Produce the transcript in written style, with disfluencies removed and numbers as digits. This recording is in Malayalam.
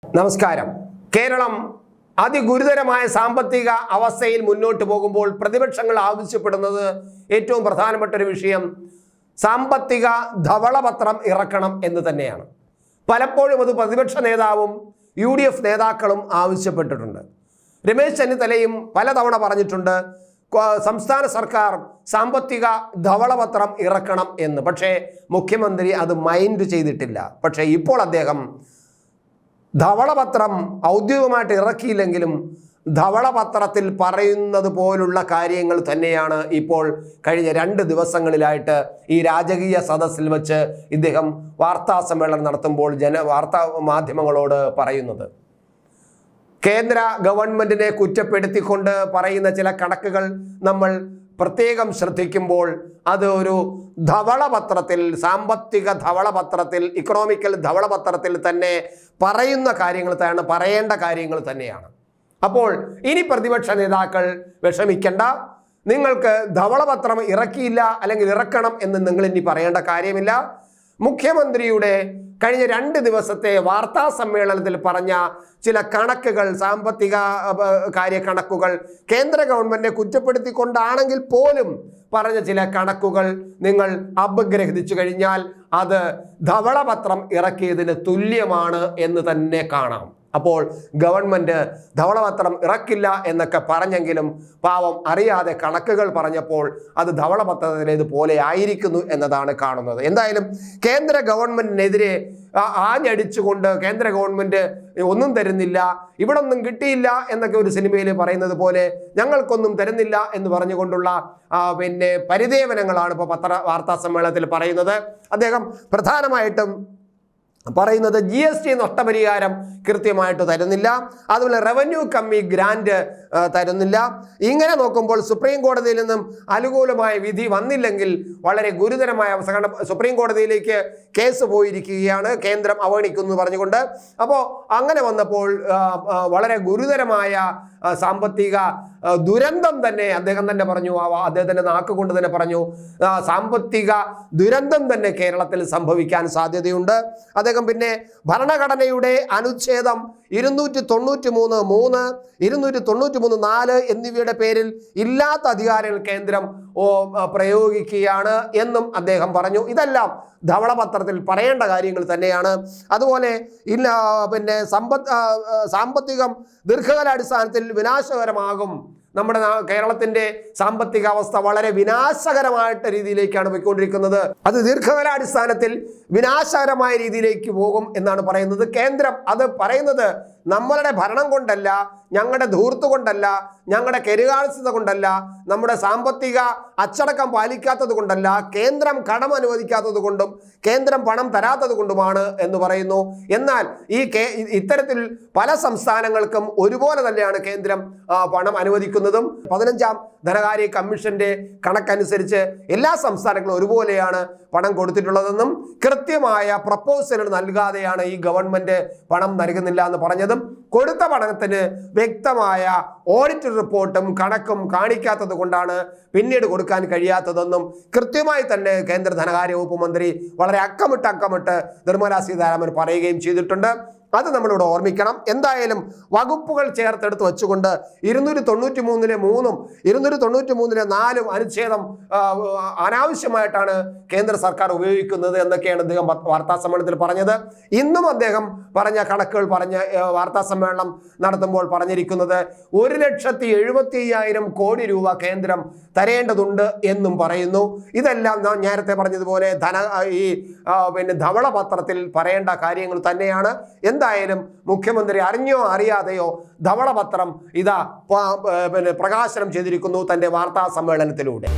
നമസ്കാരം. കേരളം അതിഗുരുതരമായ സാമ്പത്തിക അവസ്ഥയിൽ മുന്നോട്ട് പോകുമ്പോൾ പ്രതിപക്ഷങ്ങൾ ആവശ്യപ്പെടുന്നത് ഏറ്റവും പ്രധാനപ്പെട്ട ഒരു വിഷയം സാമ്പത്തിക ധവളപത്രം ഇറക്കണം എന്ന് തന്നെയാണ്. പലപ്പോഴും അത് പ്രതിപക്ഷ നേതാവും UDF നേതാക്കളും ആവശ്യപ്പെട്ടിട്ടുണ്ട്. രമേശ് ചെന്നിത്തലയും പലതവണ പറഞ്ഞിട്ടുണ്ട് സംസ്ഥാന സർക്കാർ സാമ്പത്തിക ധവളപത്രം ഇറക്കണം എന്ന്. പക്ഷേ മുഖ്യമന്ത്രി അത് മൈൻഡ് ചെയ്തിട്ടില്ല. പക്ഷേ ഇപ്പോൾ അദ്ദേഹം ധവളപത്രം ഔദ്യോഗികമായിട്ട് ഇറക്കിയില്ലെങ്കിലും ധവളപത്രത്തിൽ പറയുന്നത് പോലുള്ള കാര്യങ്ങൾ തന്നെയാണ് ഇപ്പോൾ കഴിഞ്ഞ 2 ദിവസങ്ങളിലായിട്ട് ഈ രാജകീയ സദസ്സിൽ വെച്ച് ഇദ്ദേഹം വാർത്താ സമ്മേളനം നടത്തുമ്പോൾ വാർത്താ മാധ്യമങ്ങളോട് പറയുന്നത്. കേന്ദ്ര ഗവൺമെന്റിനെ കുറ്റപ്പെടുത്തിക്കൊണ്ട് പറയുന്ന ചില കണക്കുകൾ നമ്മൾ പ്രത്യേകം ശ്രദ്ധിക്കുമ്പോൾ അത് ഒരു ധവളപത്രത്തിൽ, സാമ്പത്തിക ധവളപത്രത്തിൽ, ഇക്കണോമിക്കൽ ധവളപത്രത്തിൽ തന്നെ പറയുന്ന കാര്യങ്ങൾ തന്നെയാണ്, പറയേണ്ട കാര്യങ്ങൾ തന്നെയാണ്. അപ്പോൾ ഇനി പ്രതിപക്ഷ നേതാക്കൾ വിഷമിക്കേണ്ട, നിങ്ങൾക്ക് ധവളപത്രം ഇറക്കിയില്ല അല്ലെങ്കിൽ ഇറക്കണം എന്ന് നിങ്ങൾ ഇനി പറയേണ്ട കാര്യമില്ല. മുഖ്യമന്ത്രിയുടെ കഴിഞ്ഞ 2 ദിവസത്തെ വാർത്താ സമ്മേളനത്തിൽ പറഞ്ഞ ചില കണക്കുകൾ, സാമ്പത്തിക കാര്യ കണക്കുകൾ, കേന്ദ്ര ഗവൺമെന്റിനെ കുറ്റപ്പെടുത്തിക്കൊണ്ടാണെങ്കിൽ പോലും പറഞ്ഞ ചില കണക്കുകൾ നിങ്ങൾ അപഗ്രഹിച്ചു കഴിഞ്ഞാൽ അത് ധവളപത്രം ഇറക്കിയതിന് തുല്യമാണ് എന്ന് തന്നെ കാണാം. അപ്പോൾ ഗവൺമെന്റ് ധവളപത്രം ഇറക്കില്ല എന്നൊക്കെ പറഞ്ഞെങ്കിലും പാവം അറിയാതെ കണക്കുകൾ പറഞ്ഞപ്പോൾ അത് ധവളപത്രത്തിലേതുപോലെ ആയിരിക്കുന്നു എന്നതാണ് കാണുന്നത്. എന്തായാലും കേന്ദ്ര ഗവൺമെന്റിനെതിരെ ആഞ്ഞടിച്ചുകൊണ്ട് കേന്ദ്ര ഗവൺമെന്റ് ഒന്നും തരുന്നില്ല, ഇവിടെ ഒന്നും കിട്ടിയില്ല എന്നൊക്കെ ഒരു സിനിമയിൽ പറയുന്നത് പോലെ ഞങ്ങൾക്കൊന്നും തരുന്നില്ല എന്ന് പറഞ്ഞുകൊണ്ടുള്ള പരിദേവനങ്ങളാണ് ഇപ്പോൾ വാർത്താ സമ്മേളനത്തിൽ പറയുന്നത്. അദ്ദേഹം പ്രധാനമായിട്ടും പറയുന്നത് GST നഷ്ടപരിഹാരം കൃത്യമായിട്ട് തരുന്നില്ല, അതുപോലെ റവന്യൂ കമ്മി ഗ്രാന്റ് തരുന്നില്ല. ഇങ്ങനെ നോക്കുമ്പോൾ സുപ്രീം കോടതിയിൽ നിന്നും അനുകൂലമായ വിധി വന്നില്ലെങ്കിൽ വളരെ ഗുരുതരമായ അവസ്ഥ. കാരണം സുപ്രീം കോടതിയിലേക്ക് കേസ് പോയിരിക്കുകയാണ്, കേന്ദ്രം അവഗണിക്കുന്നു പറഞ്ഞുകൊണ്ട്. അപ്പോൾ അങ്ങനെ വന്നപ്പോൾ വളരെ ഗുരുതരമായ സാമ്പത്തിക ദുരന്തം തന്നെ അദ്ദേഹം തന്നെ പറഞ്ഞു, അദ്ദേഹത്തിൻ്റെ നാക്കുകൊണ്ട് തന്നെ പറഞ്ഞു, സാമ്പത്തിക ദുരന്തം തന്നെ കേരളത്തിൽ സംഭവിക്കാൻ സാധ്യതയുണ്ട്. അദ്ദേഹം പിന്നെ ഭരണഘടനയുടെ അനുച്ഛേദം 293(3), 293(4) എന്നിവയുടെ പേരിൽ ഇല്ലാത്ത അധികാരങ്ങൾ കേന്ദ്രം പ്രയോഗിക്കുകയാണ് എന്നും അദ്ദേഹം പറഞ്ഞു. ഇതെല്ലാം ധവളപത്രത്തിൽ പറയേണ്ട കാര്യങ്ങൾ തന്നെയാണ്. അതുപോലെ സാമ്പത്തികം ദീർഘകാലാടിസ്ഥാനത്തിൽ വിനാശകരമാകും. നമ്മുടെ കേരളത്തിന്റെ സാമ്പത്തിക അവസ്ഥ വളരെ വിനാശകരമായിട്ട് രീതിയിലേക്കാണ് പോയിക്കൊണ്ടിരിക്കുന്നത്. അത് ദീർഘകാലാടിസ്ഥാനത്തിൽ വിനാശകരമായ രീതിയിലേക്ക് പോകും എന്നാണ് പറയുന്നത്. കേന്ദ്രം അത് പറയുന്നത് നമ്മളുടെ ഭരണം കൊണ്ടല്ല, ഞങ്ങളുടെ ധൂർത്ത് കൊണ്ടല്ല, ഞങ്ങളുടെ കെരുകാഴ്ചത കൊണ്ടല്ല, നമ്മുടെ സാമ്പത്തിക അച്ചടക്കം പാലിക്കാത്തത് കൊണ്ടല്ല, കേന്ദ്രം കടം അനുവദിക്കാത്തത് കൊണ്ടും കേന്ദ്രം പണം തരാത്തത് കൊണ്ടുമാണ് എന്ന് പറയുന്നു. എന്നാൽ ഇത്തരത്തിൽ പല സംസ്ഥാനങ്ങൾക്കും ഒരുപോലെ തന്നെയാണ് കേന്ദ്രം പണം അനുവദിക്കുന്നതും. 15ാം ധനകാര്യ കമ്മീഷന്റെ കണക്കനുസരിച്ച് എല്ലാ സംസ്ഥാനങ്ങളും ഒരുപോലെയാണ് പണം കൊടുത്തിട്ടുള്ളതെന്നും കൃത്യമായ പ്രപ്പോസലുകൾ നൽകാതെയാണ് ഈ ഗവൺമെന്റ് പണം നൽകുന്നില്ല എന്ന് പറഞ്ഞതും, കൊടുത്ത പണത്തിന് വ്യക്തമായ ഓഡിറ്റ് റിപ്പോർട്ടും കണക്കും കാണിക്കാത്തത് കൊണ്ടാണ് പിന്നീട് കൊടുക്കാൻ കഴിയാത്തതെന്നും കൃത്യമായി തന്നെ കേന്ദ്ര ധനകാര്യ വകുപ്പ് മന്ത്രി വളരെ അക്കമിട്ട് നിർമ്മലാ സീതാരാമൻ പറയുകയും ചെയ്തിട്ടുണ്ട്. അത് നമ്മളിവിടെ ഓർമ്മിക്കണം. എന്തായാലും വകുപ്പുകൾ ചേർത്തെടുത്ത് വെച്ചുകൊണ്ട് 293-3 293-4 അനുച്ഛേദം അനാവശ്യമായിട്ടാണ് കേന്ദ്ര സർക്കാർ ഉപയോഗിക്കുന്നത് എന്നൊക്കെയാണ് അദ്ദേഹം വാർത്താ സമ്മേളനത്തിൽ പറഞ്ഞത്. ഇന്നും അദ്ദേഹം പറഞ്ഞ കണക്കുകൾ വാർത്താ സമ്മേളനം നടത്തുമ്പോൾ പറഞ്ഞിരിക്കുന്നത് 1,70,75,000 കോടി രൂപ കേന്ദ്രം തരേണ്ടതുണ്ട് എന്നും പറയുന്നു. ഇതെല്ലാം ഞാൻ നേരത്തെ പറഞ്ഞതുപോലെ ധവളപത്രത്തിൽ പറയേണ്ട കാര്യങ്ങൾ തന്നെയാണ്. എന്തായാലും മുഖ്യമന്ത്രി അറിഞ്ഞോ അറിയാതെയോ ധവളപത്രം പ്രകാശനം ചെയ്തിരിക്കുന്നു തൻ്റെ വാർത്താ സമ്മേളനത്തിലൂടെ.